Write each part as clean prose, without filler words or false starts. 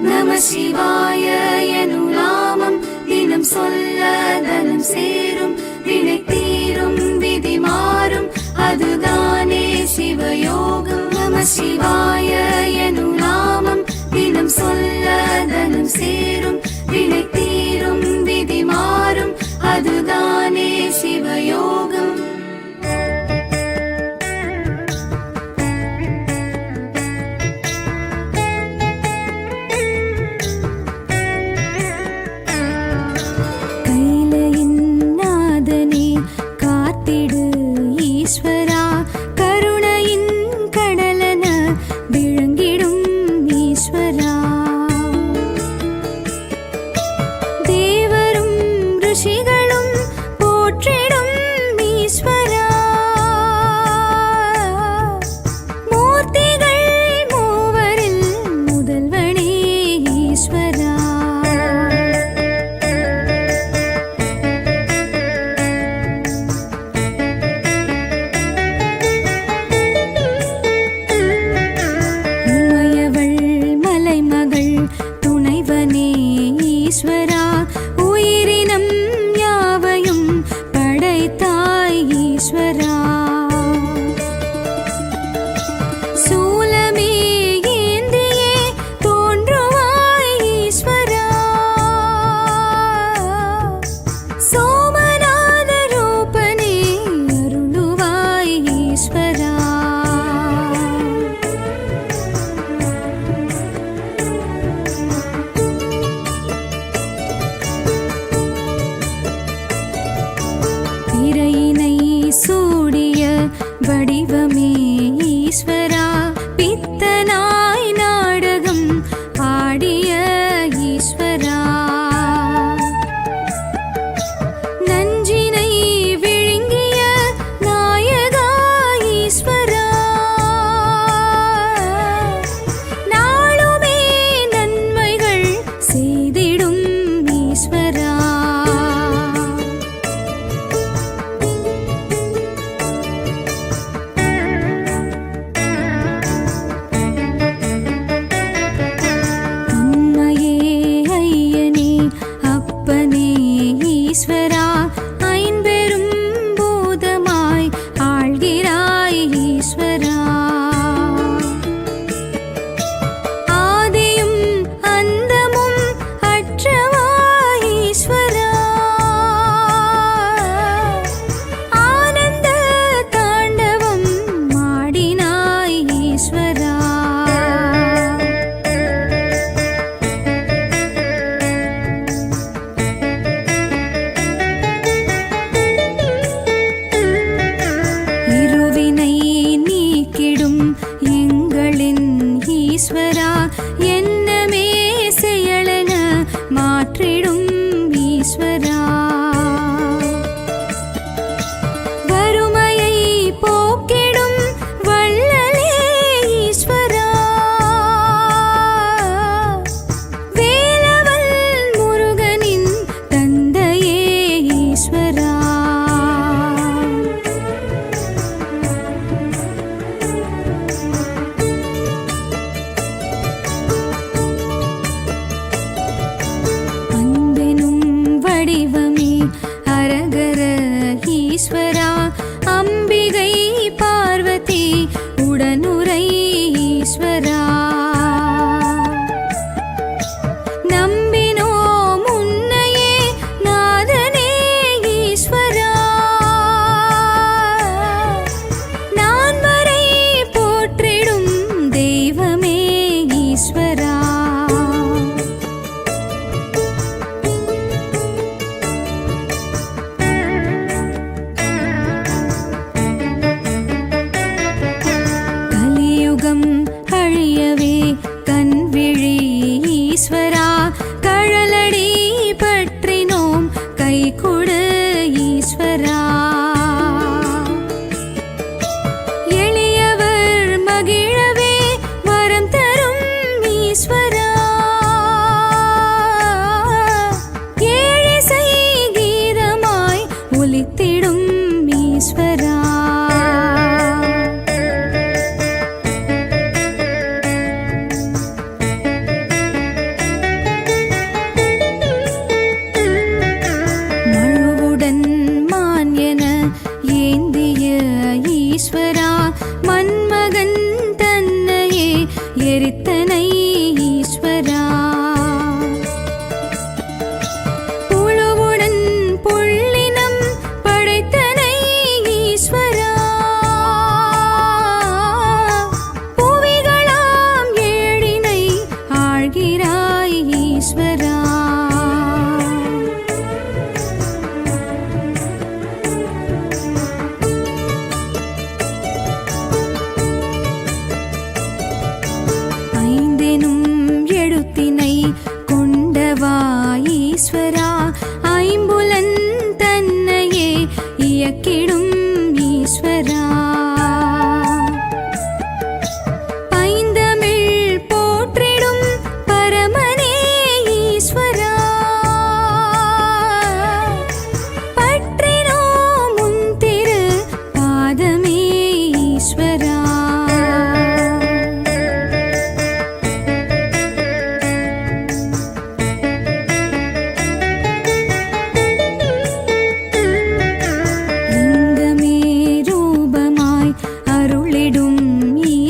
நம சிவாய எனும் நாமம் தினம் சொல்ல தனம் சேரும், வினை தீரும் விதி மாறும், அதுதானே சிவயோகம். நம சிவாய எனும் நாமம் தினம் சொல்ல தனம் சேரும், வினை தீரும் விதி மாறும், அதுதானே சிவயோகம். ஈஸ்வரா கருணையின்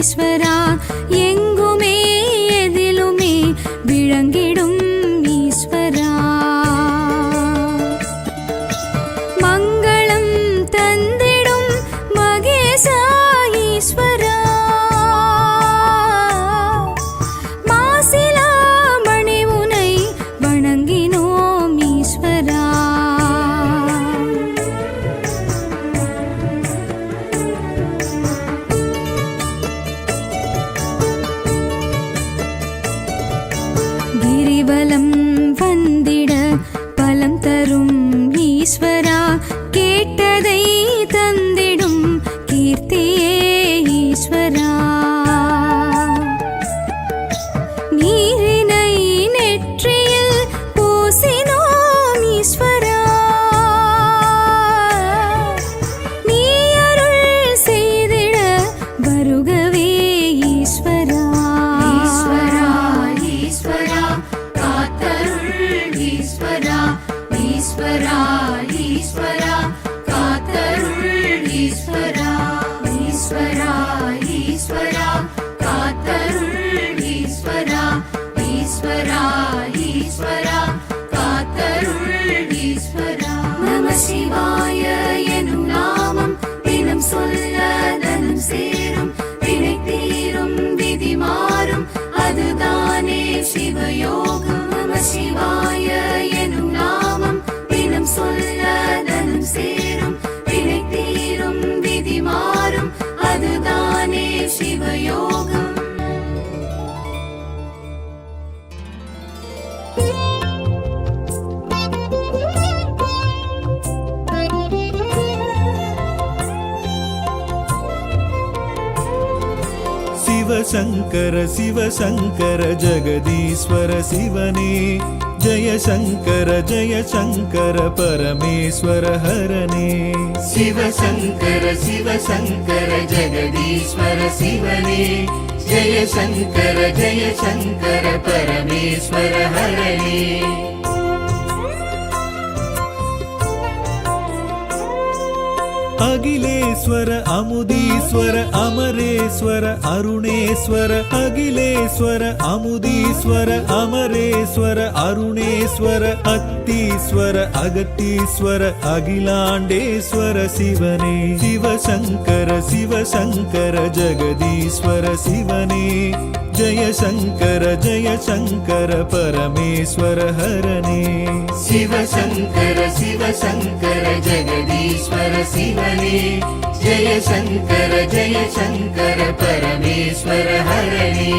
ஈஸ்வரா எங்குமே எதிலுமே விளங்கிடும் ஈஸ்வரா மங்களம் தந்திடும் மகேசா ஈஸ்வரா மாசிலா மணி உனை வணங்கினோம் ஈஸ்வரா கிரிவலம் வந்திட பலம் தரும் ஈஸ்வரா கேட்டதை தந்திடும் கீர்த்தியே ஈஸ்வரா நீரினை நெற்றியில் பூசினோம் ஈஸ்வரா நீ அருள் செய்திட வருகவே ஈஸ்வரா ஈஸ்வரா ஈஸ்வரா காத்தருள் ஈஸ்வரா ஈஸ்வரா ஈஸ்வரா காத்தருள் ஈஸ்வரா ஈஸ்வரா ஈஸ்வரா காத்தருள் ஈஸ்வரா ஈஸ்வரா ஈஸ்வரா காத்தருள் ஈஸ்வரா நம சிவாய எனும் நாமம் தினம் சொல்ல தனம் சேரும் வினை தீரும் விதி மாறும் அதுதானே சிவயோகம் நம சிவாய எனும் நாமம் தினம் சொல்ல தனம் சேரும் வினை தீரும் விதி மாறும் அதுதானே சிவயோகம் சிவசங்கர சிவசங்கர ஜெகதீஸ்வர சிவனே ஜெயசங்கர ஜெயசங்கர பரமேஸ்வர ஹரனே சிவசங்கர சிவசங்கர ஜெகதீஸ்வர சிவனே ஜெயசங்கர ஜெயசங்கர பரமேஸ்வர ஹரனே அகிலேஸ்வர அமுதீஸ்வர அமரேஸ்வர அருணேஸ்வர அகிலேஸ்வர அமுதீஸ்வர அமரேஸ்வர அருணேஸ்வர அத்தீஸ்வர அகத்தீஸ்வர அகிலாண்டேஸ்வர சிவனே சிவசங்கர சிவசங்கர ஜெகதீஸ்வர சிவனே ஜெயசங்கர ஜெயசங்கர பரமேஸ்வர ஹரனே சிவசங்கர சிவசங்கர ஜெகதீஸ்வர சிவனே ஜெயசங்கர ஜெயசங்கர பரமேஸ்வர ஹரனே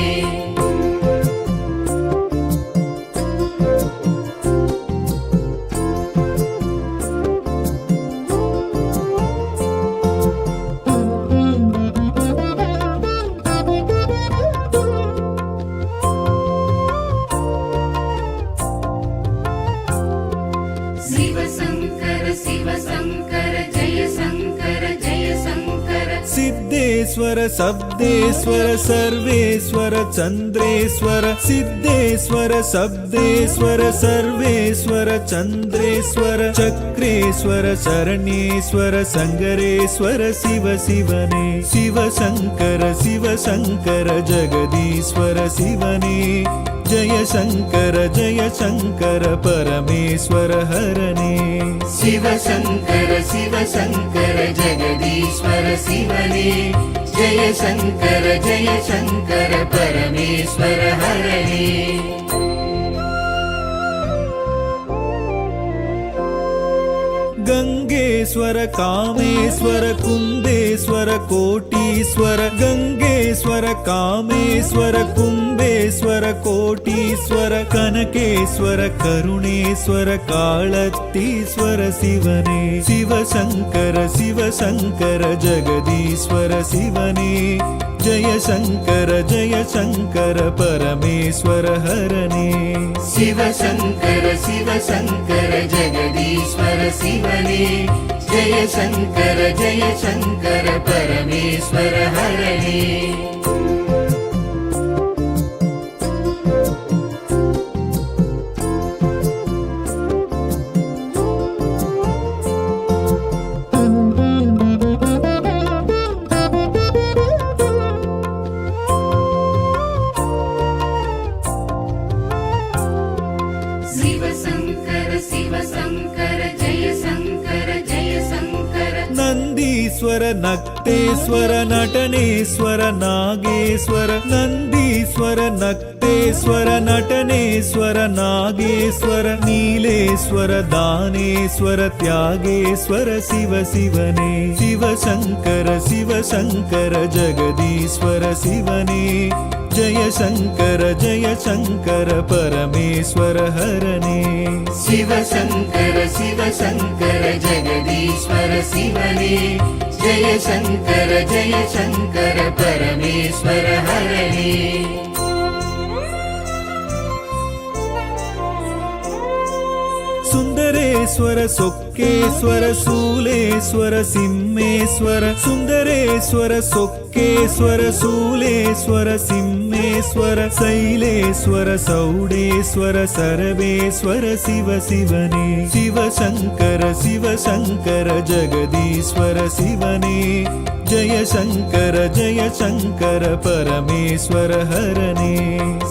சிவசங்கர சிவசங்கர ஜெயசங்கர ஜெயசங்கர சித்தேஸ்வர சப்தேஸ்வர சர்வேஸ்வர சந்திரேஸ்வர சித்தேஸ்வர சப்தேஸ்வர சர்வேஸ்வர சந்திரேஸ்வர சக்ரேஸ்வர சரணேஸ்வர சங்கரேஸ்வர சிவ சிவனே சிவசங்கர சிவசங்கர ஜெகதீஸ்வர சிவனே ஜெயசங்கர ஜெயசங்கர பரமேஸ்வர ஹரனே சிவசங்கர சிவசங்கர ஜெகதீஸ்வர சிவனே ஜெயசங்கர ஜெயசங்கர பரமேஸ்வர ஹரனே गंगेश्वर कामेश्वर कुंभेश्वर कोटीश्वर गंगेश्वर कामेश्वर कुंभेश्वर कोटीश्वर कनकेश्वर करुणेश्वर कालतीश्वर शिवने शिवशंकर शिवशंकर जगदीश्वर शिवने जय शंकर परमेश्वर हरने शिवशंकर शिवशंकर जगदीश्वर शिवने जय शंकर परमेश्वर हरने ईश्वर नक्तेश्वर नटनेश्वर नागेश्वर नन्दीश्वर नक्तेश्वर नटनेश्वर नागेश्वर नीलेश्वर दानेश्वर त्यागेश्वर शिव शिवने शिव शङ्कर जगदीश्वर शिवने जय शङ्कर परमेश्वर हरने शिव शङ्कर जगदीश्वर शिवने जय शङ्कर परमेश्वर हरणे सुन्दरेश्वर सोक्केश्वर शूलेश्वर सिंहेश्वर सुन्दरेश्वर सोक्केश्वर शूलेश्वर सिंहेश्वर शैलेश्वर सौडेश्वर सर्वेश्वर शिव शिवने शिव शङ्कर जगदीश्वर शिवने जय शङ्कर परमेश्वर हरणे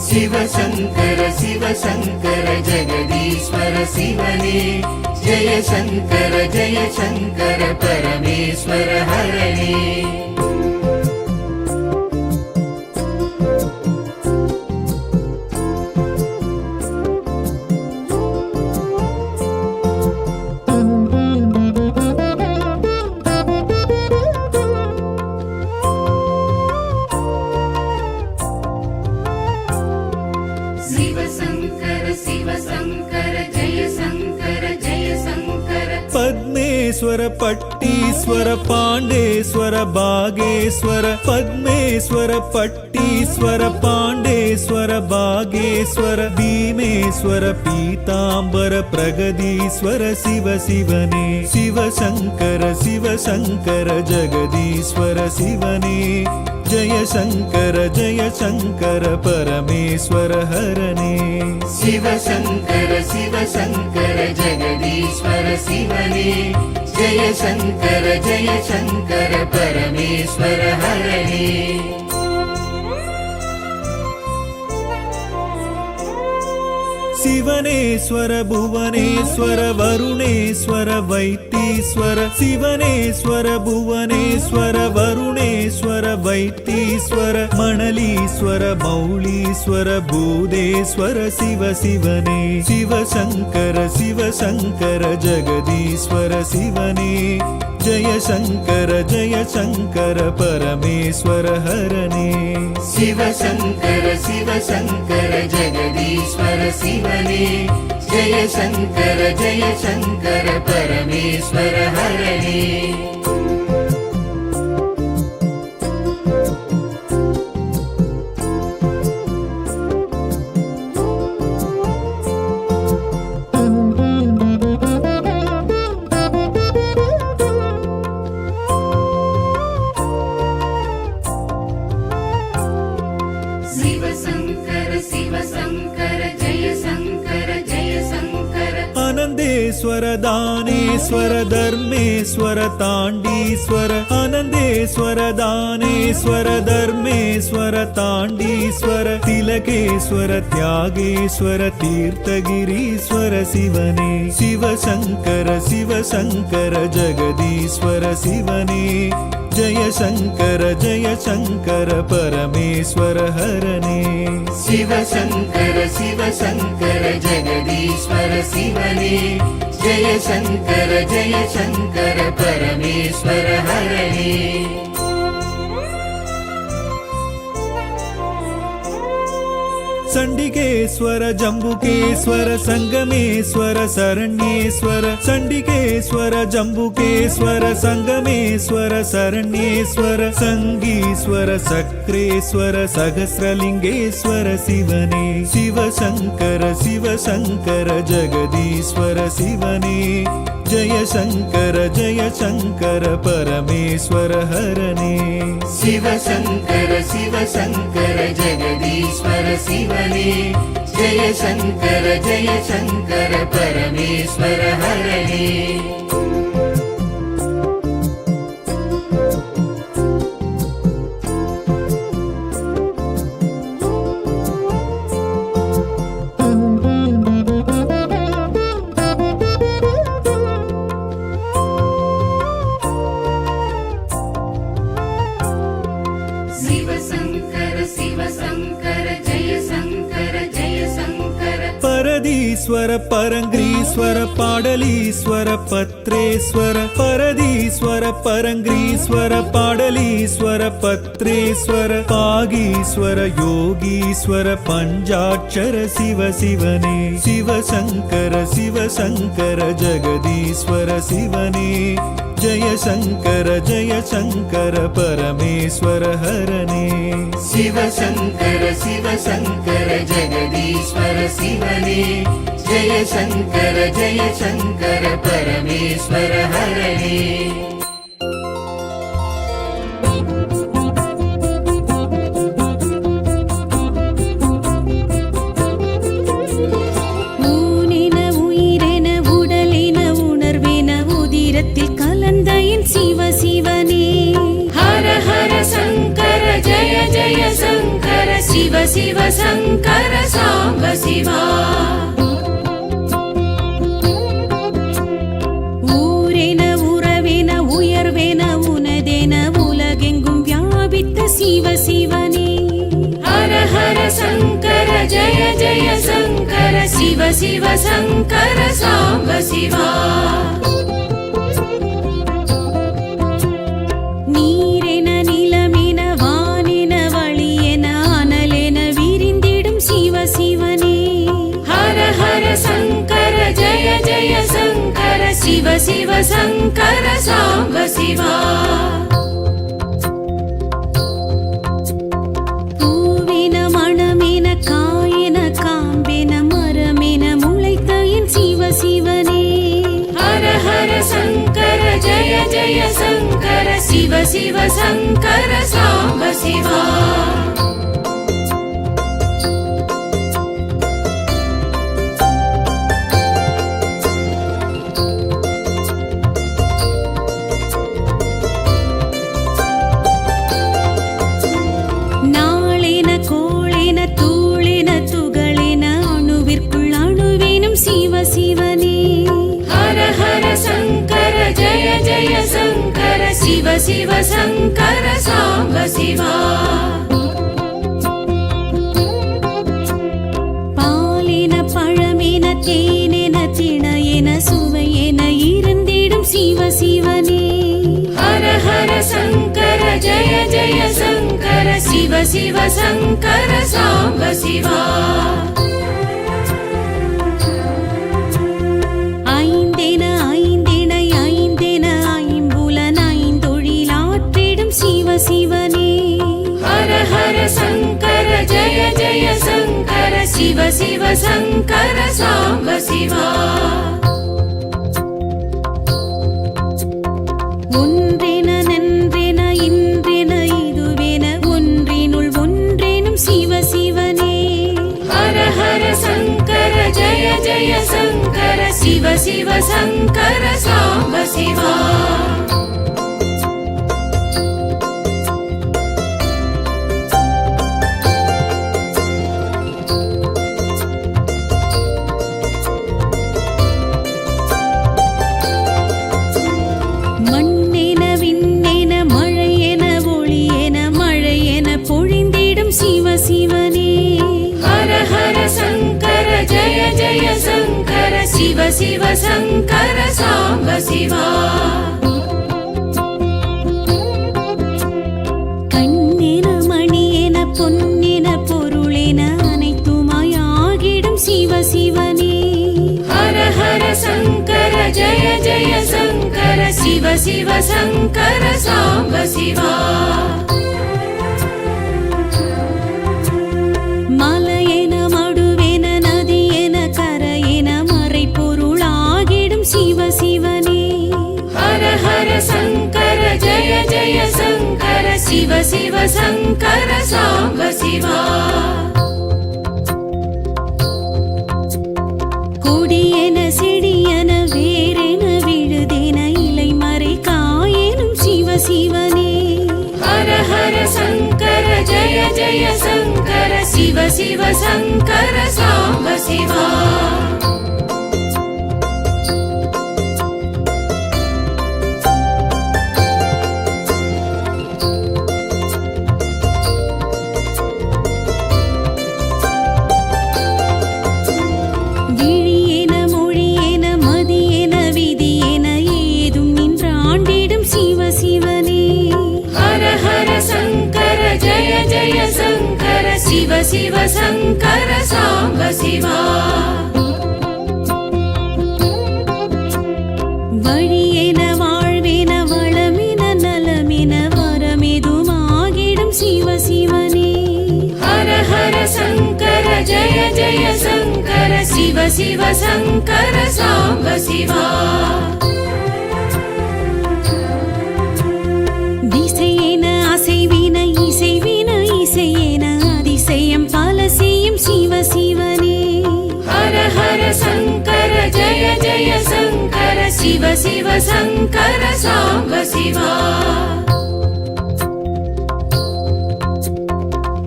शिव शङ्कर जगदीश्वर शिवने जय शङ्कर परमेश्वर हरणे पद्मेश्वर पट्टीश्वर पाण्डेश्वर बागेश्वर पद्मेश्वर पट्टीश्वर पाण्डेश्वर बागेश्वर भीमेश्वर पीताम्बर प्रगदीश्वर शिव शिवने शिव शङ्कर जगदीश्वर शिवने जय शङ्कर परमेश्वर हरणे शिव शङ्कर जगदीश्वर शिवने जय शङ्कर परमेश्वर हरणे शिवनेश्वर भुवनेश्वर वरुणेश्वर वैतीश्वर शिवनेश्वर भुवनेश्वर वरुणेश्वर वैतीश्वर मणलीश्वर मौलीश्वर भूदेश्वर शिव शिवने शिव शङ्कर जगदीश्वर शिवने जय शङ्कर परमेश्वर हरणे शिव शङ्कर जगदीश्वर शिवने जय शङ्कर परमेश्वर हरणे आनन्देश्वर दानेश्वर धर्मेश्वर ताण्डीश्वर आनन्देश्वर दानेश्वर धर्मेश्वर ताण्डीश्वर तिलकेश्वर त्यागेश्वर तीर्थगिरीश्वर शिवने शिव शङ्कर जगदीश्वर शिवने जय शङ्कर परमेश्वर हरणे शिव शङ्कर जगदीश्वर शिवने जय शङ्कर परमेश्वर हरणे चण्डिकेश्वर जम्बुकेश्वर संगमेश्वर शरण्येश्वर चण्डिकेश्वर जम्बुकेश्वर संगमेश्वर शरण्येश्वर संगीश्वर सक्रेश्वर सहस्रलिङ्गेश्वर शिवने शिव शङ्कर जगदीश्वर शिवने जय शङ्कर परमेश्वर हरणे शिव शङ्कर जगदीश्वर शिवने जय शङ्कर परमेश्वर हरणे பரதீஸ்வர பரங்கிரீஸ்வர பாடலீஸ்வர பத்ரேஸ்வர பரதீஸ்வர பரங்கிரீஸ்வர பாடலீஸ்வர பத்ரேஸ்வர பாகீஸ்வர யோகீஸ்வர பஞ்சாட்சர சிவ சிவனே சிவசங்கர சிவசங்கர ஜெகதீஸ்வர சிவனே ஜெய சங்கர பரமேஸ்வர ஹரனே சிவசங்கர சிவசங்கர ஜெகதீஸ்வர சிவனே ஜெய சங்கர பரமேஸ்வர ஹரனே ஊனென உயிரென உடலென உணர்வென உதிரத்தில் கலந்த என் சிவ சிவனே ஹர ஹர சங்கர ஜய ஜய சங்கர சிவ சிவ சங்கர சாம்ப சிவா ஊரென உறவென உயர்வென உனதென உலகெங்கும் வியாபித்த சிவ சிவனே ஹர ஹர சங்கர ஜய ஜய சங்கர சிவ சிவ சங்கர சாம்ப சிவா நீரென நிலமென வானென வழியென அனலென விரிந்திடும் சிவ சிவனே ஹர ஹர சங்கர ஜய ஜய சங்கர சிவ சிவ சங்கர சாம்ப சிவா பூவென மணமென காயென காம்பென மரமென முளைத்த என் சிவ சிவனே ஹர ஹர சங்கர ஜய ஜய சங்கர சிவ சிவ சங்கர சாம்ப சிவா நாளென கோளென தூளென துகளென அணுவிற்குள் அணுவேனும் சிவ சிவனே ஹர ஹர சங்கர ஜய ஜய சங்கர சிவ சிவ சங்கர சாம்ப சிவா பாலென பழமென தேனென திணையென சுவையென இருந்திடும் சிவ சிவனே ஹர ஹர சங்கர ஜய ஜய சங்கர சிவ சிவ சங்கர சாம்ப சிவா ஐந்தென ஐந்தென ஐந்தென ஐம்புலன் ஐந்தொழிலாற்றிடும் சிவ சிவனே ஹர ஹர சங்கர ஜய ஜய சங்கர சிவ சிவ சங்கர சாம்ப சிவா ஒன்றென நன்றென இன்றென இதுவென ஒன்றினுள் ஒன்றேனும் சிவ சிவனே ஹர ஹர சங்கர ஜய ஜய சங்கர சிவ சிவ சங்கர சாம்ப சிவா மண்ணென விண்ணென மழையென ஒளியென மழையென பொழிந்திடும் சிவ சிவனே ஹர ஹர சங்கர ஜய ஜய சங்கர சிவ சிவ சங்கர சாம்ப சிவா கண்ணென மணியென பொன்னென பொருளென அனைத்துமாய் ஆகிடும் சிவ சிவனே ஹர ஹர சங்கர ஜய ஜய சங்கர சிவ சிவ சங்கர சாம்ப சிவா மலையென மடுவென நதியென கரையென மறைப்பொருளாகிடும் சிவ சிவனே ஹர ஹர சங்கர ஜய ஜய சங்கர சிவ சிவ சங்கர சாம்ப சிவா கொடியென செடியென வேரென விழுதென இலைமறை காயெனும் சிவ சிவனே ஹர ஹர சங்கர ஜய ஜய சங்கர சிவ சிவ சங்கர சாம்ப சிவா விழியென சிவ சிவ சங்கர சாம்ப சிவா. வழியென வாழ்வென வளமென நலமென வரமெதுமாகிடும் சிவ சிவனே. ஹர ஹர சங்கர ஜய ஜய சங்கர சிவ சிவ சங்கர சாம்ப சிவா. திசையென அசைவின இசைவின இசையென அதிசயம் பல செய்யும் சிவ சிவனே. ஹர ஹர சங்கர ஜய ஜய சங்கர சிவ சிவ சங்கர சாம்ப சிவா.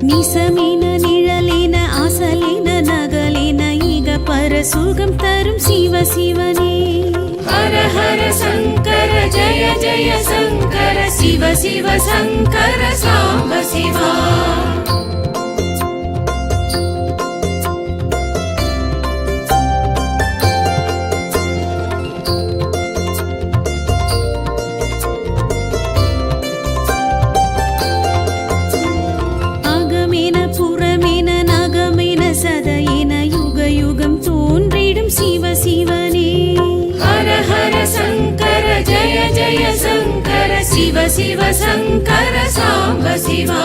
நிசமின நிழலின அசலின நகலின இக பர சுகம் தரும் சிவ சிவனே. ஹர ஹர சங்கர ஜய ஜய சங்கர சிவ சிவ சங்கர சாம்ப சிவா. அகமென புறமென நகமென சதையென யுக யுகம் தோன்றிடும் சிவ சிவனே. ஹர ஹர சங்கர ஜய ஜய சங்கர சிவ சிவ சங்கர சாம்ப சிவா.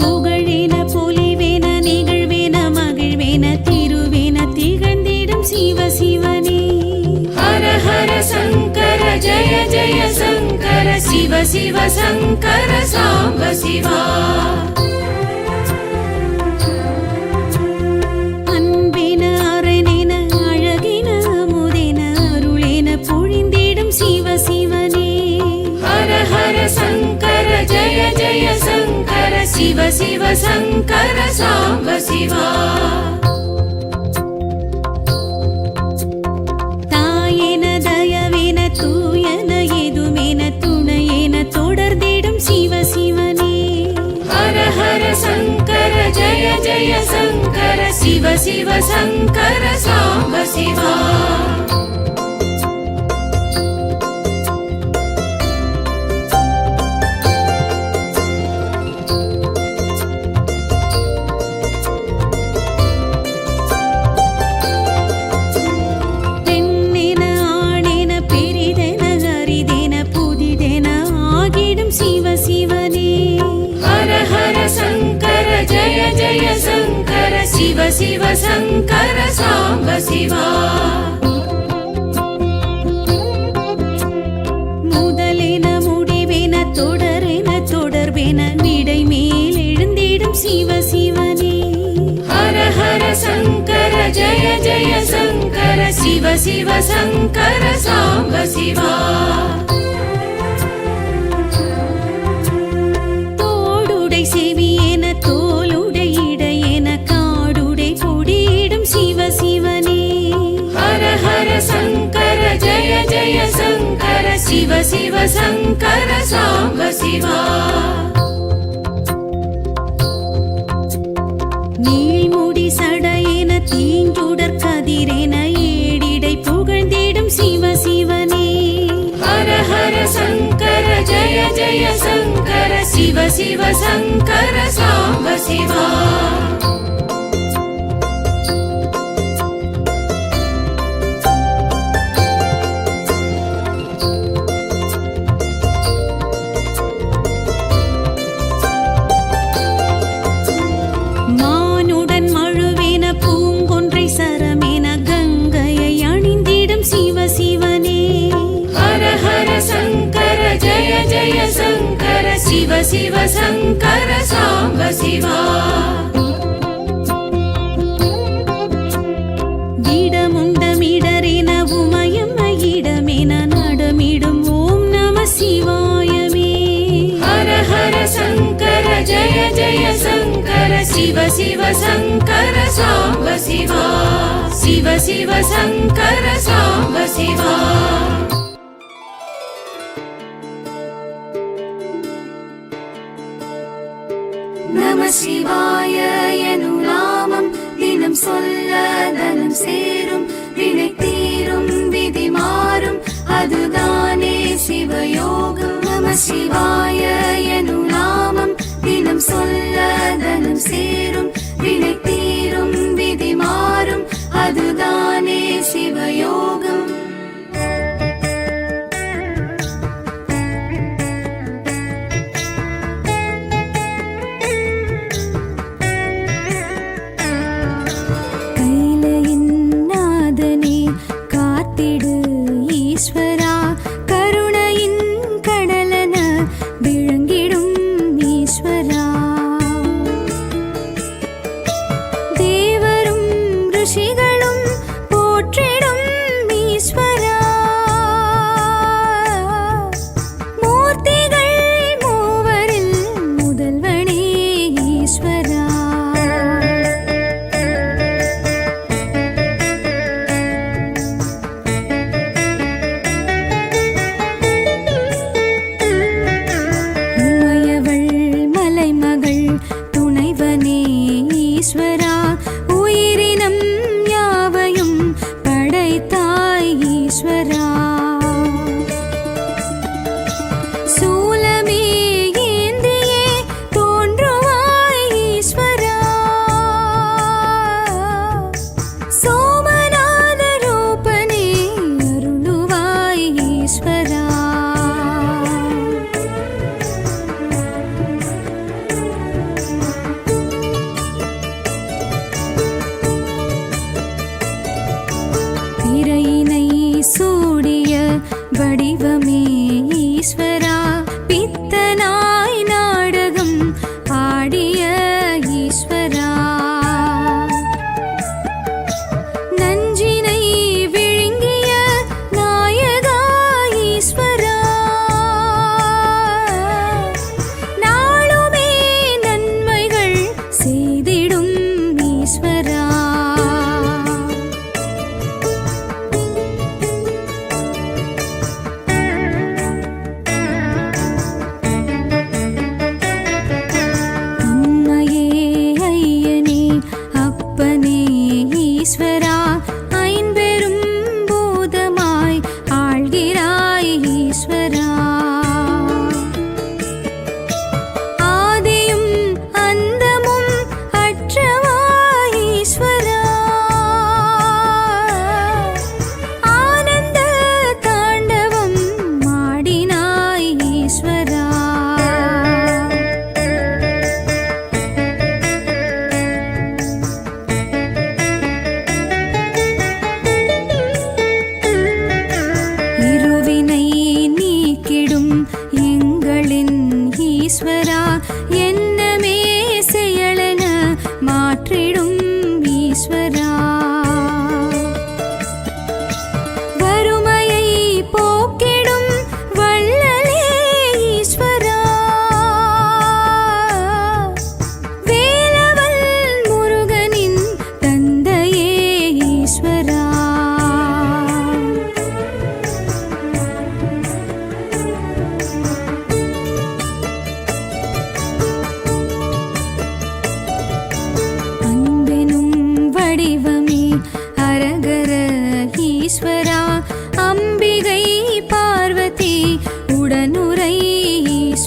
புகழென பொலிவென நிகழ்வென மகிழ்வென திருவென திகழ்ந்திடும் சிவ சிவனே. ஹர ஹர சங்கர ஜய ஜய சங்கர சிவ சிவ சங்கர சாம்ப சிவா. அன்பென அரணென அழகென அமுதென அருளென பொழிந்திடும் சிவ சிவனே. ஹர ஹர சங்கர ஜய ஜய சங்கர சிவ சிவ சங்கர சாம்ப சிவா. தாயென தயவென தூயன எதுமென துணையென தொடர்ந்திடும் சிவ சிவனே. ஹர ஹர சங்கர ஜய ஜய சங்கர சிவ சிவ சங்கர சாம்ப சிவா. பெண்ணென ஆணென பெரிதென அரிதென புதிதென ஆகிடும் சிவ சிவனே. ஹர ஹர சங்கர ஜய ஜய சங்கர சிவ சிவ சங்கர சாம்ப சிவா. முதலென முடிவென தொடரென தொடர்பென விடை மேல் எழுந்திடும் சிவ சிவனே. ஹர ஹர சங்கர ஜய ஜய சங்கர சிவ சிவ சங்கர சாம்ப சிவா. தோடுடை செவியென தோலுடை இடையென காடுடை பொடியிடும் சிவ சிவனே. ஹர ஹர சங்கர ஜய ஜய சங்கர சிவ சிவ சங்கர சாம்ப சிவா. நீள்முடி சடையென தீஞ்சுடர் கதிரென ஏடிடை புகழ்ந்திடும் சிவ சிவனே. ஹர ஹர சங்கர ஜய ஜய சங்கர சிவ சிவ சங்கர சாம்ப சிவா. மானுடன் மழுவென பூங்கொன்றை சரமென கங்கையை அணிந்திடும் சிவ சிவனே. ஹர ஹர சங்கர ஜய ஜய சங்கர சிவ சிவ சங்கர சாம்ப சிவா. இடமுண்டமிடரென உமயம் இடமென நடமிடும் ஓம் நம சிவாயமே. ஹர ஹர சங்கர ஜய ஜய சங்கர சிவ சிவ சங்கர சாம்ப சிவா. சிவ சிவ சங்கர சாம்ப சிவா. நம சிவாய எனும் நாமம் தினம் சொல்ல தனம் சேரும், வினை தீரும் விதி மாறும், அதுதானே சிவயோகம். நம சிவாய எனும்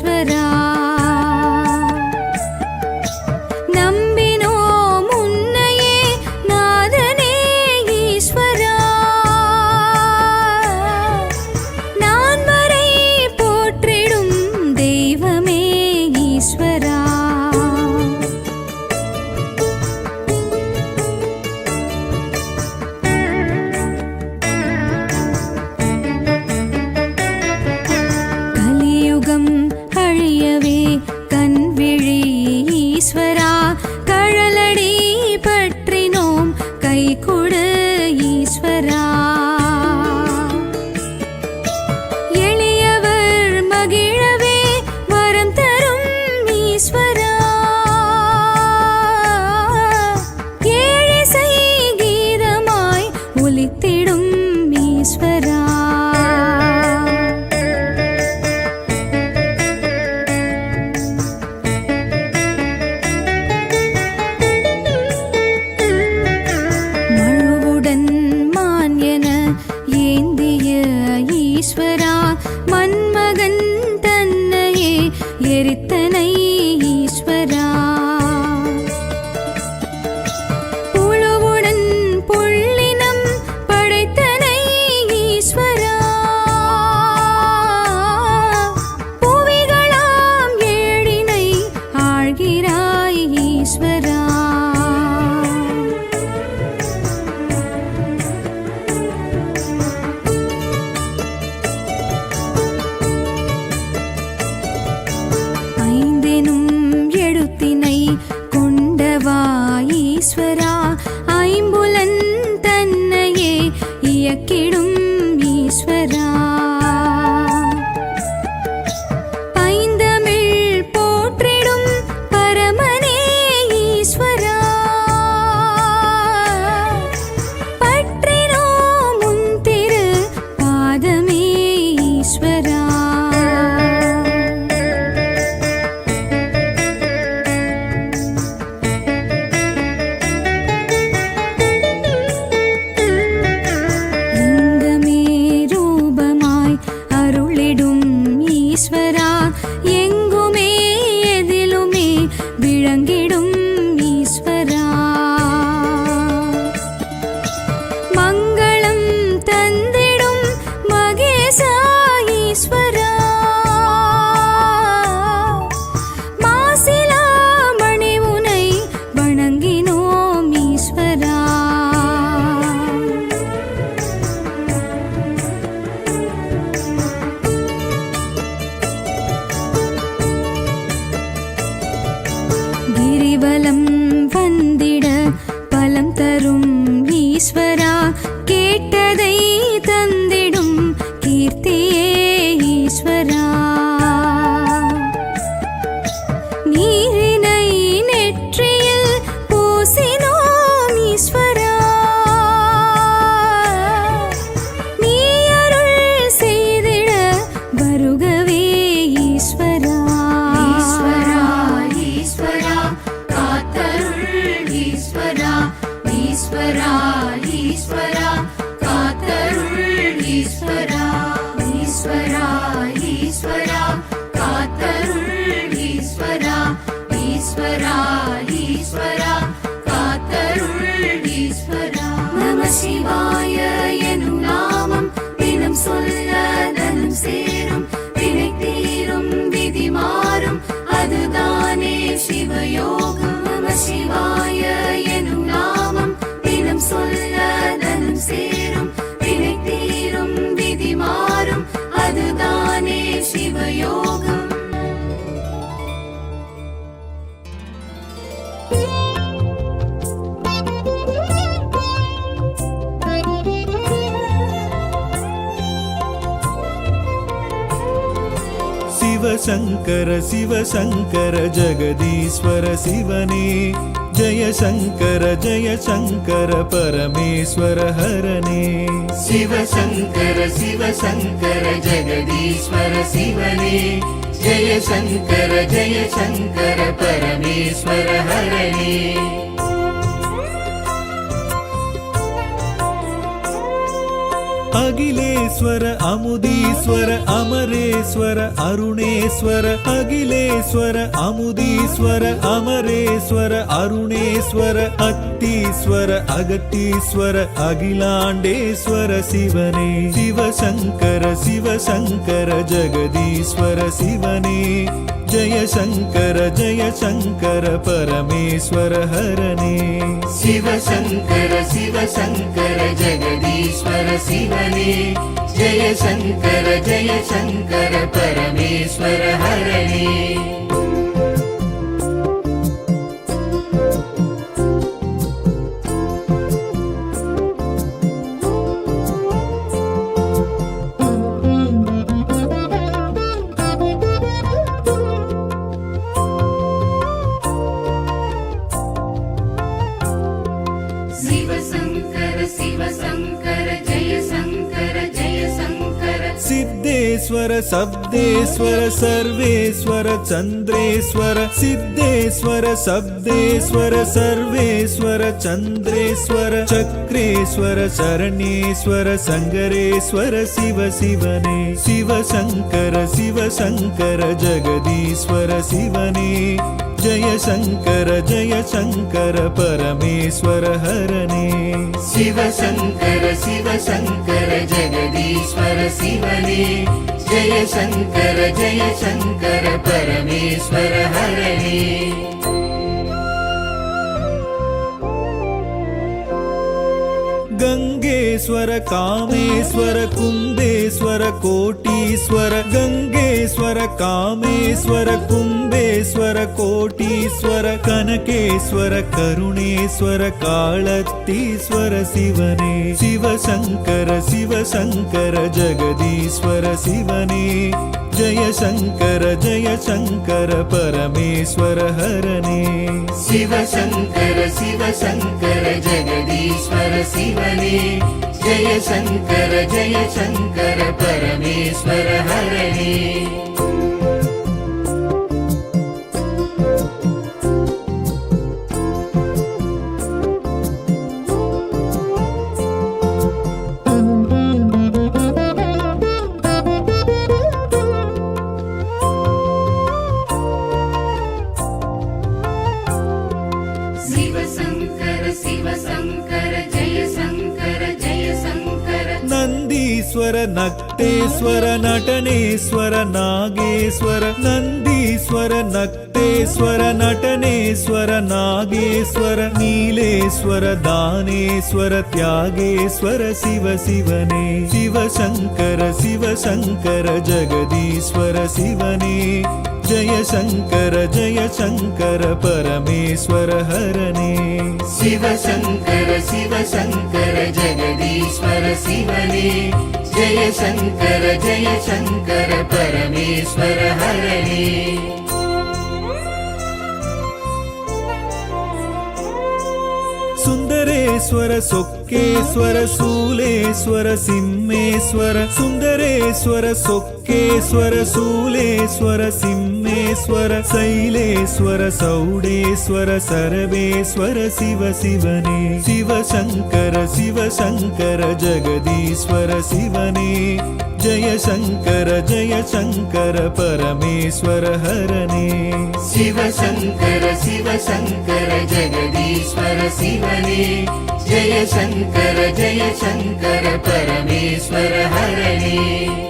ஈஸ்வரா நம்பினோம் உன்னையே நாதனே ஈஸ்வரா நான்மறை போற்றிடும் தெய்வமே ஈஸ்வரா கலியுகம் அழியவே கண்விழி ஈஸ்வரா கழலடி பற்றினோம் கை கொடு ஈஸ்வரா எளியவர் மகிழவே வரம் தரும் ஈஸ்வரா ஏழிசை கீதமாய் ஒலித்திடும் ஈஸ்வரா மழுவுடன் மான் என ஏந்திய ஈஸ்வரா மன்மகன் தன்னையே எரித்தனை ஈஸ்வரா புழுவுடன் புள்ளினம் படைத்தனை ஈஸ்வரா புவிகளாம் ஏழினை ஆழ்கிறாய் ஈஸ்வரா ஐந்தெனும் எழுத்தினை கொண்டவா ஈஸ்வரா ஐம்புலன் தன்னையே இயக்கிடும் ஈஸ்வரா பைந்தமிழ் போற்றிடும் பரமனே ஈஸ்வரா பற்றினோம் உன் திரு பாதமே ஈஸ்வரா லிங்கமே ரூபமாய் அருளிடும் ஈஸ்வரா எங்குமே எதிலுமே விளங்கிடும் ஈஸ்வரா மங்களம் தந்திடும் மகேசா ஈஸ்வரா மாசிலா மணி உனை வணங்கினோம் ஈஸ்வரா கிரிவலம் வந்திட பலம் தரும் ஈஸ்வரா கேட்டதை தந்திடும் கீர்த்தியே ஈஸ்வரா நீரினை நெற்றியில் பூசினோம் ஈஸ்வரா நீ அருள் செய்திட வருகவே ஈஸ்வரா ஈஸ்வரா ஈஸ்வரா காத்தருள் ஈஸ்வரா ஈஸ்வரா ஈஸ்வரா காத்தருள் ஈஸ்வரா ஈஸ்வரா ஈஸ்வரா காத்தருள் ஈஸ்வரா ஈஸ்வரா ஈஸ்வரா காத்தருள் ஈஸ்வரா நம சிவாய எனும் நாமம் தினம் சொல்ல தனம் சேரும் வினை தீரும் விதி மாறும் அதுதானே சிவயோகம் நம சிவாய எனும் நாமம் தினம் சொல்ல தனம் சேரும் வினை தீரும் விதி மாறும் அதுதானே சிவயோகம் சிவசங்கர சிவசங்கர ஜெகதீஸ்வர சிவனே ஜெயசங்கர ஜெயசங்கர பரமேஸ்வர ஹரனே சிவசங்கர சிவசங்கர ஜெகதீஸ்வர சிவனே ஜெயசங்கர ஜெயசங்கர பரமேஸ்வர ஹரனே அகிலேஸ்வர அமுதீஸ்வர அமரேஸ்வர அருணேஸ்வர அகிலேஸ்வர அமுதீஸ்வர அமரேஸ்வர அருணேஸ்வர அத்தீஸ்வர அகத்தீஸ்வர அகிலாண்டேஸ்வர சிவனே சிவசங்கர சிவசங்கர ஜெகதீஸ்வர சிவனே ஜெய சங்கர பரமேஸ்வர ஹரனே சிவசங்கர சிவசங்கர ஜெகதீஸ்வர சிவனே ஜெய சங்கர பரமேஸ்வர ஹரனே சிவசங்கர சிவசங்கர ஜெய சங்கர சித்தேஸ்வர சப்தேஸ்வர சர்வேஸ்வர சந்திரேஸ்வர சித்தேஸ்வர சப்தேஸ்வர சர்வேஸ்வர சந்திரேஸ்வர சக்ரேஸ்வர சரணேஸ்வர சங்கரேஸ்வர சிவ சிவனே சிவசங்கர சிவசங்கர ஜெகதீஸ்வர சிவனே ஜெய சங்கர பரமேஸ்வர ஹரனே சிவசங்கர சிவசங்கர ஜெகதீஸ்வர சிவனே ஜெய சங்கர பரமேஸ்வர ஹரனே गंगेश्वर कामेश्वर कुंभेश्वर कोटीश्वर गंगेश्वर कामेश्वर कुंभेश्वर कोटीश्वर कनकेश्वर करुणेश्वर कालतीश्वर शिवने शिवशंकर जगदीश्वर शिवने जय शंकर परमेश्वर हरने शिवशंकर जगदीश्वर शिवने जय शंकर परमेश्वर हरने नंदीश्वर नक्तेश्वर नटनेश्वर नागेश्वर नंदीश्वर नक्तेश्वर नटनेश्वर नागेश्वर नीलेश्वर दानेश्वर त्यागेश्वर शिव शिवने शिवशंकर जगदीश्वर शिवने जय शंकर परमेश्वर हरने शिवशंकर जगदीश्वर शिवने जय शंकर परमेश्वर हरने सुंदरेश्वर सोक्केश्वर शूलेश्वर सिंहेश्वर सुंदरेश्वर सोक्केश्वर शूलेश्वर सिंहेश्वर शैलेश्वर सौडेश्वर सर्वेश्वर शिव शिवने शिवशंकर जगदीश्वर शिवने जय शंकर परमेश्वर हरने शिवशंकर जगदीश्वर शिवने जय शंकर परमेश्वर हरने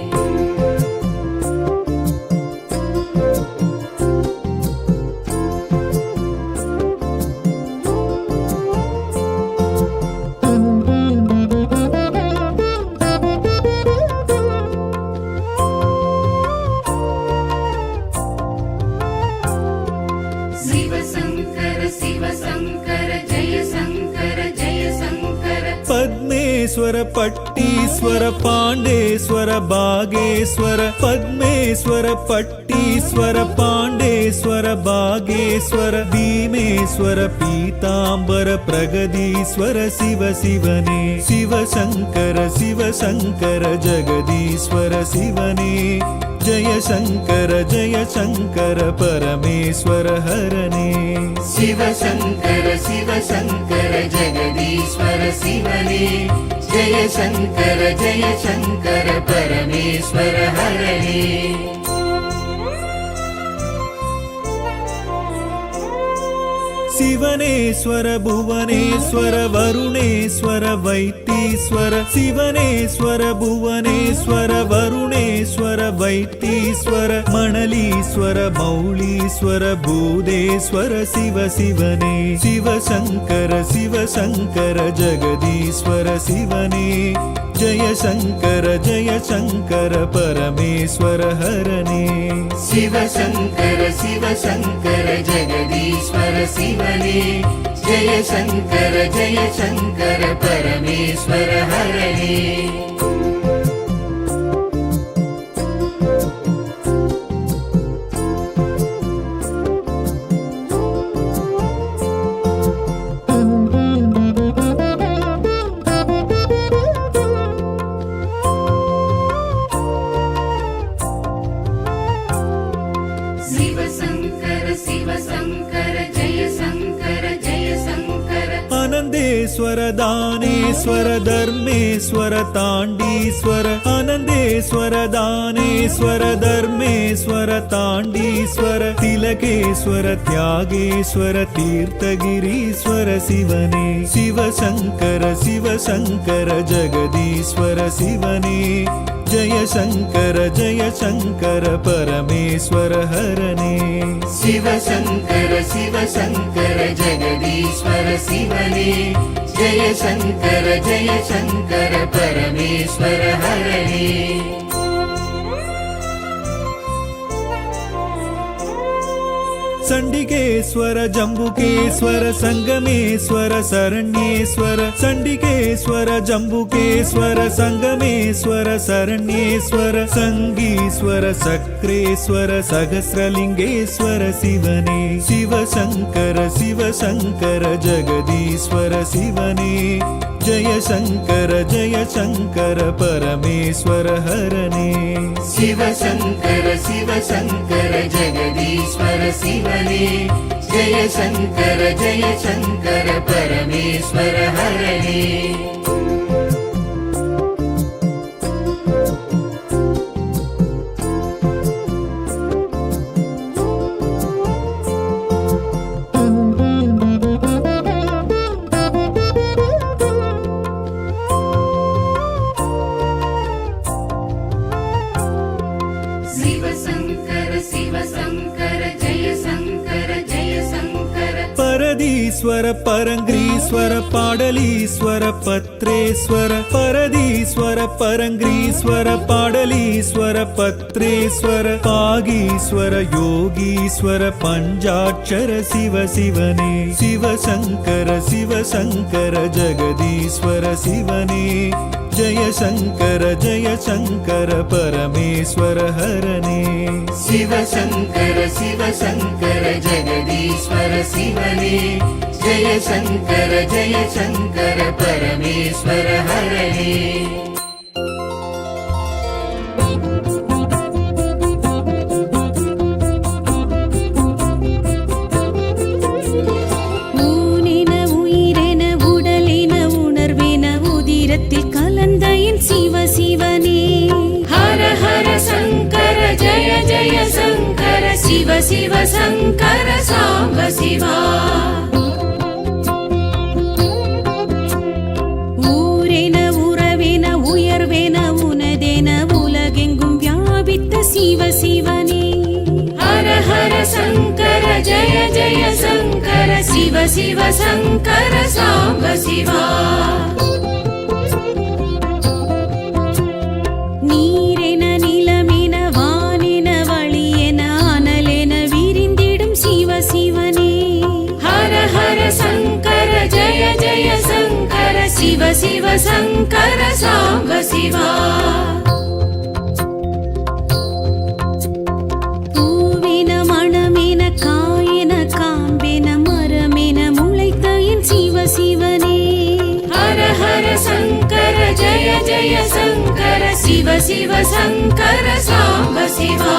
पद्मेश्वर पट्टीश्वर पांडेश्वर बागेश्वर पद्मेश्वर पट्टीश्वर पांडेश्वर बागेश्वर भीमेश्वर पीतांबर प्रगदीश्वर शिव शिवने शिवशंकर जगदीश्वर शिवने जय शङ्कर परमेश्वर हरणे शिव शङ्कर जगदीश्वर शिवने जय शङ्कर परमेश्वर हरणे शिवनेश्वर भुवनेश्वर वरुणेश्वर वैतीश्वर शिवनेश्वर भुवनेश्वर वरुणेश्वर वैतीश्वर मणलीश्वर मौलीश्वर भूदेश्वर शिव शिवने शिव शङ्कर जगदीश्वर शिवने जय शङ्कर परमेश्वर हरणे शिव शङ्कर जगदीश्वर शिवने जय शङ्कर परमेश्वर हरणे आनंदेश्वर दानेश्वर धर्मेश्वर तांडीश्वर आनंदेश्वर दानेश्वर धर्मेश्वर तांडीश्वर तिलकेश्वर त्यागेश्वर तीर्थगिरीश्वर शिवने शिव शङ्कर जगदीश्वर शिवने जय शङ्कर परमेश्वर हरणे शिव शङ्कर जगदीश्वर शिवने जय शङ्कर परमेश्वर हरणे चंडिकेश्वर जम्बुकेश्वर संगमेश्वर शरण्येश्वर चंडिकेश्वर जम्बुकेश्वर संगमेश्वर शरण्येश्वर संगीश्वर सक्रेश्वर सहस्रलिंगेश्वर शिवने शिव शङ्कर जगदीश्वर शिवने जय शङ्कर परमेश्वर हरणे शिव शङ्कर जगदीश्वर शिवने जय शङ्कर परमेश्वर हरणे परदीश्वर परङ्ग्रीश्वर पाडलीश्वर पत्रेश्वर परदीश्वर परङ्ग्रीश्वर पाडलीश्वर पत्रेश्वर पागीश्वर योगीश्वर पञ्चाक्षर शिव शिवने शिव शङ्कर जगदीश्वर शिवने जय शङ्कर परमेश्वर हरणे शिव शङ्कर जगदीश्वर शिवने जय शङ्कर परमेश्वर हरणे शिव शिवने हर हर शङ्कर जय जय शङ्कर शिव शिव शङ्कर साम्ब शिवा ஊரென உறவென உயர்வென உனதென உலகெங்கும் வியாபித்த சிவ சிவனே ஹர ஹர சங்கர ஜய ஜய சங்கர சிவ சிவ சங்கர சாம்ப சிவா நீரென நிலமென வானென வழியென அனலென விரிந்திடும் சிவ சிவனே ஹர ஹர சங்கர ஜய ஜய சங்கர சிவ சிவ சங்கர சாம்ப சிவா பூவென மணமென காயென காம்பென மரமென முளைத்த என் சிவ சிவனே ஹர ஹர சங்கர ஜய ஜய சங்கர சிவ சிவ சங்கர சாம்ப சிவா.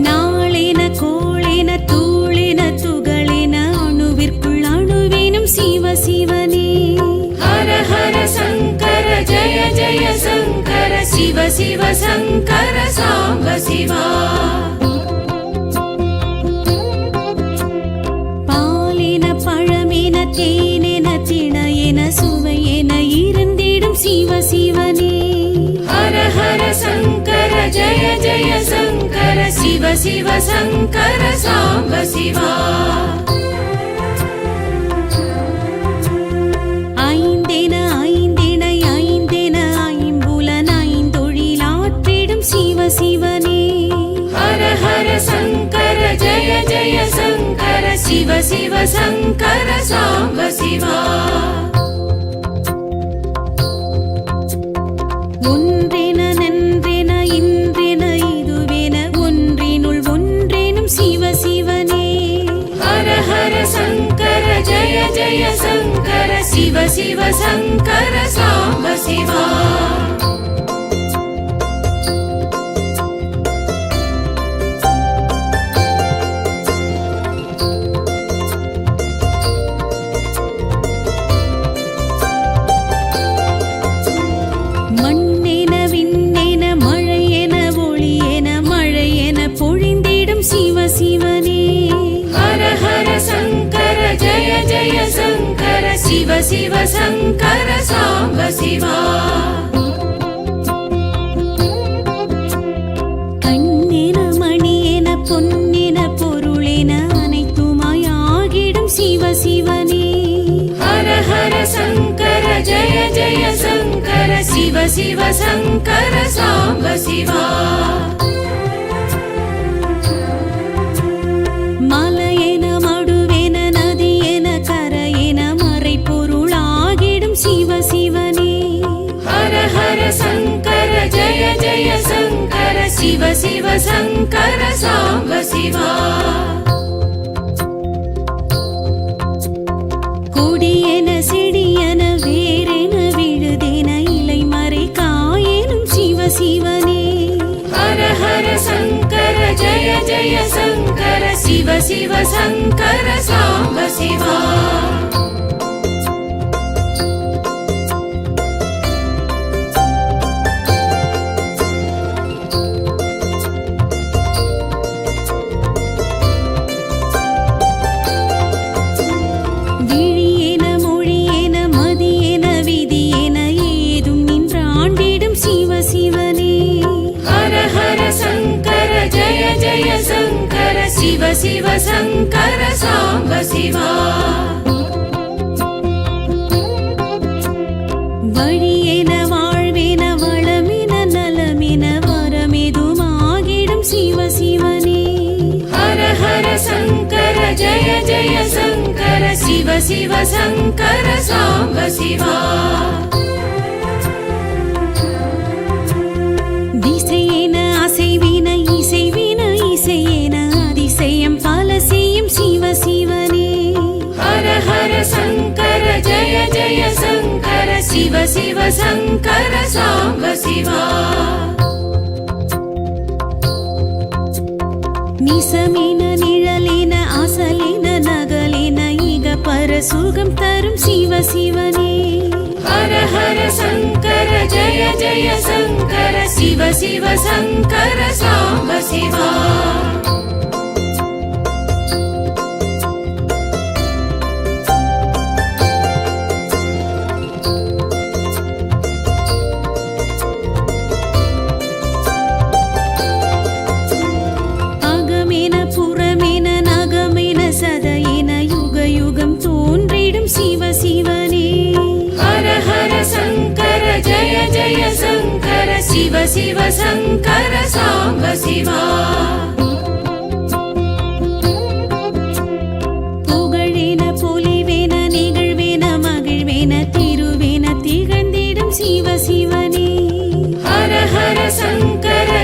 நாளென கோளென தூளென துகளென அணுவிற்குள் அணுவேனும் சிவ சிவனே. ஹர ஹர சங்கர ஜய ஜய சங்கர சிவ சிவ சங்கர சாம்ப சிவா. பாலென பழமென தேனென திணையென சுவையென இருந்திடும் சிவ சிவனே. ஹர ஹர சங்கர ஜய ஜய சங்கர சிவ சிவ சங்கர சாம்ப சிவா. ஐந்தென ஐந்திணை ஐந்தென ஐம்புலன் ஐந்தொழிலாற்றிடும் சிவ சிவனே. ஹர ஹர சங்கர ஜய ஜய சங்கர சிவ சிவ சங்கர சாம்ப சிவா. ஒன்றென நன்றென இன்றென இதுவென ஒன்றினுள் ஒன்றேனும் சிவ சிவனே. ஹர ஹர சங்கர ஜய ஜய சங்கர சிவ சிவ சங்கர சாம்ப சிவா. மண்ணென விண்ணென மழையென ஒளியென மழையென பொழிந்திடும் சிவ சிவனே. ஹர ஹர சங்கர ஜய ஜய சங்கர சிவ சிவ சங்கர சாம்ப சிவா. கண்ணென மணியென பொன்னென பொருளென அனைத்துமாய் ஆகிடும் சிவ சிவனே. ஹர ஹர சங்கர ஜய ஜய சங்கர சிவ சிவ சங்கர சாம்ப சிவா. மலையென மடுவென நதியென கரையென மறைப்பொருளாகிடும் சிவ சிவனே. ஹர ஹர சங்கர ஜய ஜய சங்கர சிவ சிவ சங்கர சாம்ப சிவா. கொடியென செடியென வேரென விழுதென இலை மறை காயேனும் சிவ சிவனே. ஹர ஹர சங்கர ஜய ஜய சங்கர சிவ சிவ சங்கர சாம்ப சிவா. விழியென மொழியென மதியென விதியென ஏதும் நின்றாண்டிடும் சிவ சிவனே. ஹர ஹர சங்கர ஜய ஜய சங்கர சிவ சிவ சங்கர சாம்ப சிவா. வழியென வாழ்வென வளமென நலமென வரமெதுமாகிடும் சிவ சிவனே. ஹர ஹர சங்கர ஜய ஜய சங்கர சிவ சிவ சங்கர சாம்ப சிவா. திசையென அசைவின இசைவின இசையென அதிசயம் பல செய்யும் சிவ சிவனே. ஹர ஹர சங்கர ஜய ஜய சங்கர சிவ சிவ சங்கர சாம்ப சிவா. நிசமின நிழலின அசலின நகலின இக பர சுகம் தரும் சிவ சிவனே. ஹர ஹர சங்கர ஜய ஜய சங்கர சிவ சிவ சங்கர சாம்ப சிவா. அகமென புறமென நகமென சதையென யுக யுகம் தோன்றிடும் சிவ சிவனே. ஹர ஹர சங்கர ஜய ஜய சங்கர சிவ சிவ சங்கர சாம்ப சிவா. புகழென பொலிவென நிகழ்வென மகிழ்வென திருவென திகழ்ந்திடும் சிவ சிவனே. ஹர ஹர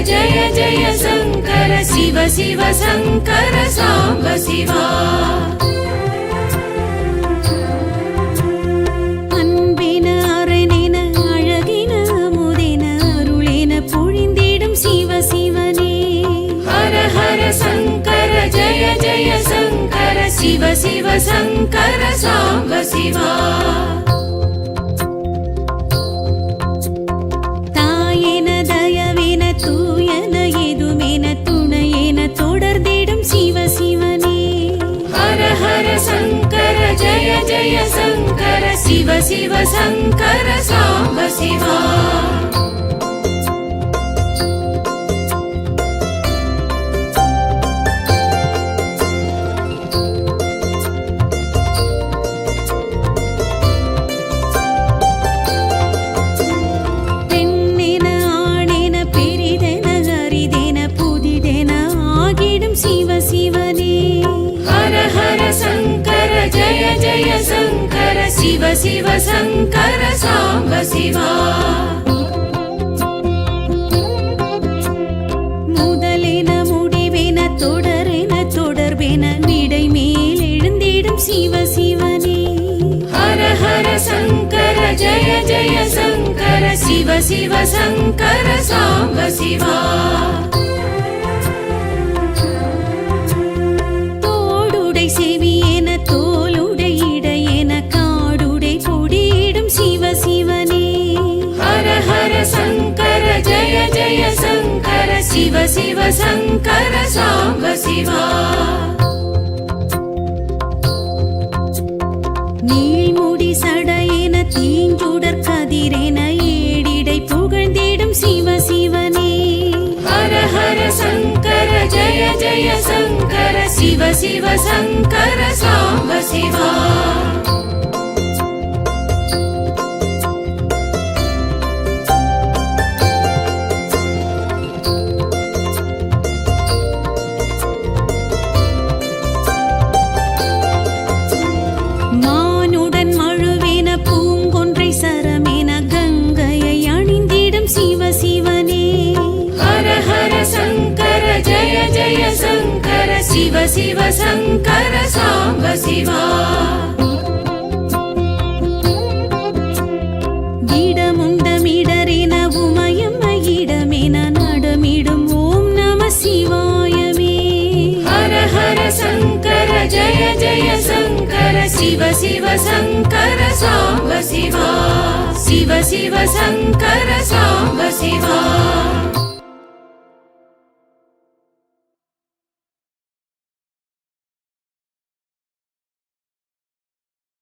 जय जय शङ्कर शिव शिव शङ्कर साम्ब शिवा அன்பின அரணென அழகின அமுதென அருளென பொழிந்திடும் சிவ சிவனே हर हर शङ्कर जय जय शङ्कर शिव शिव शङ्कर साम्ब शिवा தாயென தயவென தூயன எதுமென துணையென தொடர்ந்திடும் சிவ சிவனே हर हर शङ्कर जय जय शङ्कर शिव शिव शङ्कर साम्ब शिवा பெண்ணென ஆணென பெரிதென அரிதென புதிதென ஆகிடும் சிவ சிவனே हर हर शङ्कर जय जय शङ्कर शिव शिव शङ्कर साम्ब शिवा முதலென முடிவென தொடரென தொடர்பென விடை மேல் எழுந்திடும் சிவ சிவனே हर हर शङ्कर जय जय शङ्कर शिव शिव शङ्कर साम्ब शिवा தோடுடை செவியென தோளுடை இடையென காடுடை கொடியிடும் சிவ சிவனே हर हर शङ्कर जय जय शङ्कर शिव शिव शङ्कर साम्ब शिवा நீள்முடி சடையென தீஞ்சுடர் கதிரென ஏடிடை புகழ்ந்திடும் சிவ சிவனே हर हर शङ्कर जय जय शङ्कर शिव शिव शङ्कर साम्ब शिवा மானுடன் மழுவென பூங்கொன்றை சரமென கங்கையை அணிந்திடும் சிவ சிவனே हर हर शङ्कर जय जय शङ्कर शिव शिव शङ्कर साम्ब शिवा இடமுண்டமிடரென உமயம்ம இடமென நடமிடும் ஓம் நம சிவாயமே हर हर शङ्कर जय जय शङ्कर शिव शिव शङ्कर साम्ब शिवा शिव शिव शङ्कर साम्ब शिवा